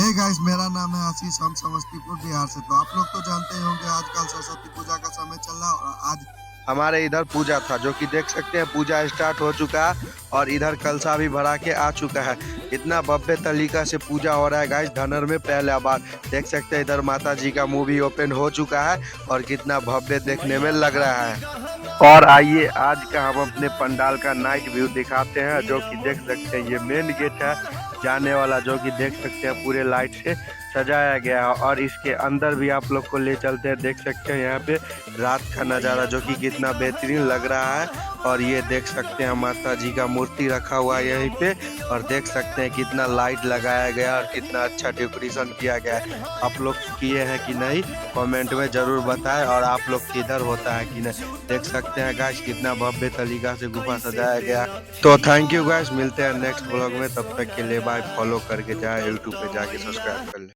Hey guys, मेरा नाम है आशीष। हम समस्तीपुर बिहार से। तो आप लोग तो जानते ही होंगे आजकल सरस्वती पूजा का समय चल रहा है और आज हमारे इधर पूजा था, जो कि देख सकते हैं पूजा स्टार्ट हो चुका है और इधर कलशा भी भरा के आ चुका है। इतना भव्य तरीका से पूजा हो रहा है गाइस, धनर में पहला बार। देख सकते हैं इधर माता जी का मुंह भी ओपन हो चुका है और कितना भव्य देखने में लग रहा है। और आइए आज का हम अपने पंडाल का नाइट व्यू दिखाते हैं, जो कि देख सकते हैं ये मेन गेट है जाने वाला, जो कि देख सकते हैं पूरे लाइट से सजाया गया है। और इसके अंदर भी आप लोग को ले चलते हैं। देख सकते हैं यहाँ पे रात का नज़ारा, जो कि कितना बेहतरीन लग रहा है। और ये देख सकते हैं माता जी का मूर्ति रखा हुआ है यहीं पे, और देख सकते हैं कितना लाइट लगाया गया और कितना अच्छा डेकोरेशन किया गया है। आप लोग किए हैं कि नहीं कमेंट में ज़रूर बताएं, और आप लोग किधर होता है कि नहीं। देख सकते हैं गाइस कितना भव्य तरीका से गुफा सजाया गया। तो थैंक यू गाइस, मिलते हैं नेक्स्ट ब्लॉग में। तब तक के लिए बाय। फॉलो करके जाए, यूट्यूब पे जाके सब्सक्राइब कर ले।